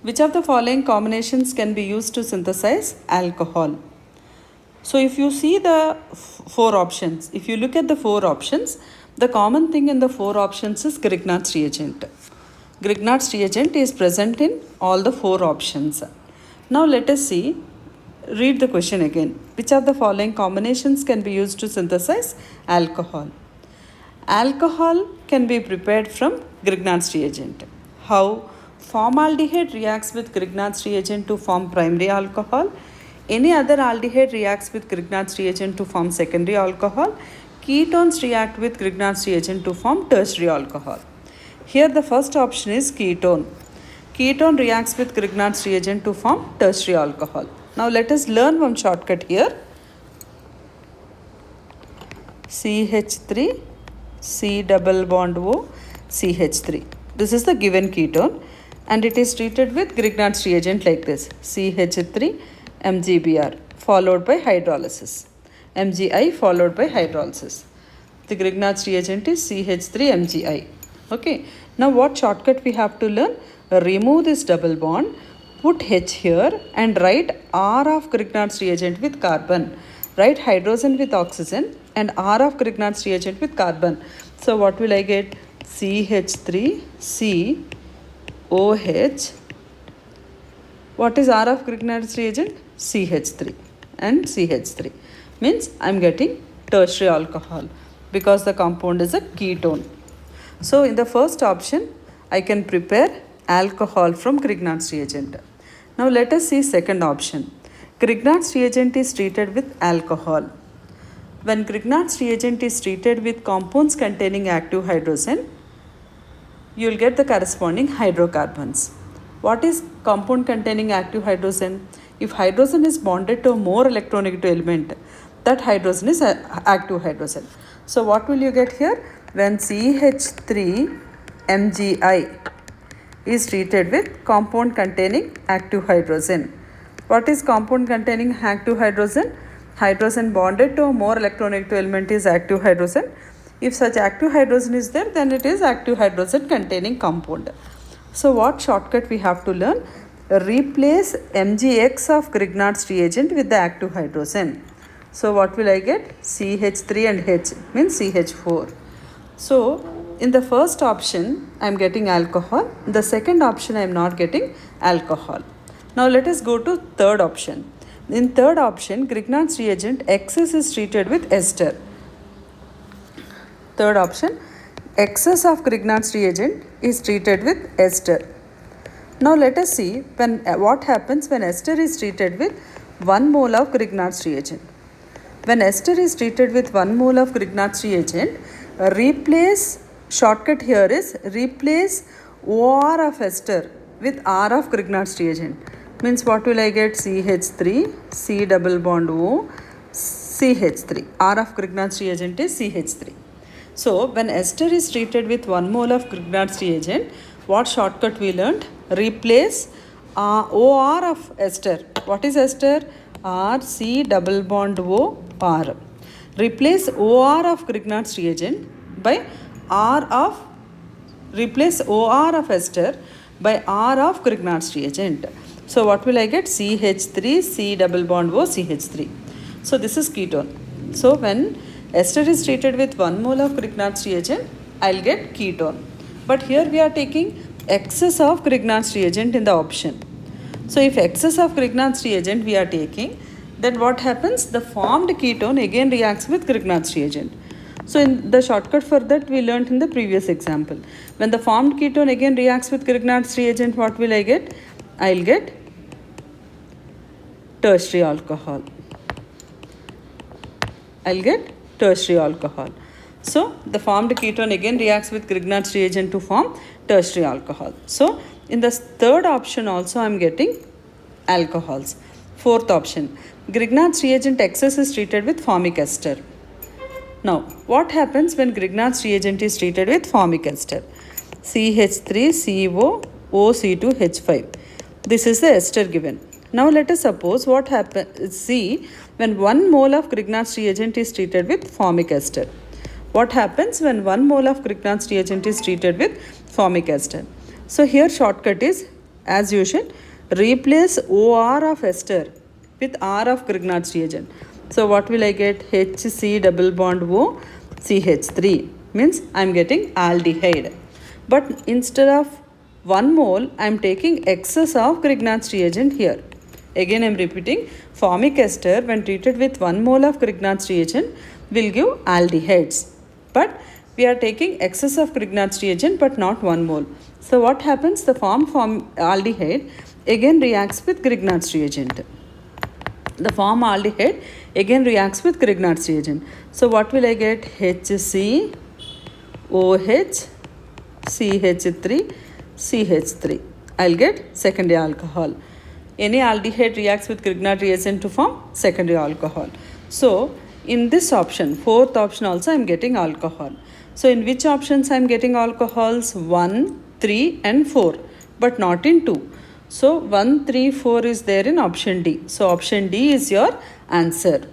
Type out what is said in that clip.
Which of the following combinations can be used to synthesize alcohol? So if you see the four options, if you look at the four options, the common thing in the four options is Grignard's reagent. Grignard's reagent is present in all the four options. Now let us see, read the question again. Which of the following combinations can be used to synthesize alcohol? Alcohol can be prepared from Grignard's reagent. How? Formaldehyde reacts with Grignard's reagent to form primary alcohol. Any other aldehyde reacts with Grignard's reagent to form secondary alcohol. Ketones react with Grignard's reagent to form tertiary alcohol. Here the first option is ketone. Ketone reacts with Grignard's reagent to form tertiary alcohol. Now let us learn one shortcut here. CH3, C double bond O, CH3. This is the given ketone and it is treated with Grignard's reagent like this, CH3 MgBr followed by hydrolysis, Mgi followed by hydrolysis. The Grignard's reagent is CH3 Mgi. Okay, now what shortcut we have to learn? Remove this double bond, put H here and write R of Grignard's reagent with carbon. Write hydrogen with oxygen and R of Grignard's reagent with carbon. So what will I get? CH3, COH. What is R of Grignard's reagent? CH3 and CH3. Means I am getting tertiary alcohol because the compound is a ketone. So in the first option, I can prepare alcohol from Grignard's reagent. Now let us see second option. Grignard's reagent is treated with alcohol. When Grignard's reagent is treated with compounds containing active hydrogen, you will get the corresponding hydrocarbons. What is compound containing active hydrogen? If hydrogen is bonded to a more electronegative element, that hydrogen is active hydrogen. So what will you get here? When CH3 Mgi is treated with compound containing active hydrogen. What is compound containing active hydrogen? Hydrogen bonded to a more electronegative element is active hydrogen. If such active hydrogen is there, then it is active hydrogen containing compound. So what shortcut we have to learn? Replace Mgx of Grignard's reagent with the active hydrogen. So what will I get? CH3 and H means CH4. So in the first option, I am getting alcohol. In the second option, I am not getting alcohol. Now let us go to third option. In third option, Grignard's reagent excess is treated with ester. Third option, excess of Grignard's reagent is treated with ester. Now let us see what happens when ester is treated with 1 mole of Grignard's reagent. When ester is treated with 1 mole of Grignard's reagent, shortcut here is replace OR of ester with R of Grignard's reagent. Means what will I get? CH3, C double bond O, CH3. R of Grignard's reagent is CH3. So when ester is treated with 1 mole of Grignard's reagent, what shortcut we learned? Replace OR of ester. What is ester? R, C double bond O, R. Replace OR of Grignard's reagent by replace OR of ester by R of Grignard's reagent. So what will I get? CH3, C double bond O, CH3. So this is ketone. So when ester is treated with 1 mole of Grignard's reagent, I will get ketone. But here we are taking excess of Grignard's reagent in the option. So if excess of Grignard's reagent we are taking, then what happens? The formed ketone again reacts with Grignard's reagent. So in the shortcut for that we learnt in the previous example. When the formed ketone again reacts with Grignard's reagent, what will I get? I will get tertiary alcohol. I'll get tertiary alcohol. So the formed ketone again reacts with Grignard's reagent to form tertiary alcohol. So in the third option also I am getting alcohols. Fourth option, Grignard's reagent excess is treated with formic ester. Now what happens when Grignard's reagent is treated with formic ester? CH3CO OC2H5. This is the ester given. Now let us suppose what happens. See, when 1 mole of Grignard's reagent is treated with formic ester. What happens when 1 mole of Grignard's reagent is treated with formic ester? So here shortcut is As usual, replace OR of ester with R of Grignard's reagent. So what will I get? HC double bond O CH3 means I am getting aldehyde. But instead of 1 mole, I am taking excess of Grignard's reagent here. Again I am repeating, formic ester when treated with 1 mole of Grignard's reagent will give aldehydes. But we are taking excess of Grignard's reagent but not 1 mole. So what happens? The form aldehyde again reacts with Grignard's reagent. The form aldehyde again reacts with Grignard's reagent. So what will I get? HC OH CH3 CH3. I'll get secondary alcohol. Any aldehyde reacts with Grignard reagent to form secondary alcohol. So in this option, fourth option also I am getting alcohol. So in which options I am getting alcohols? 1, 3 and 4, but not in 2. So 1, 3, 4 is there in option D. So option D is your answer.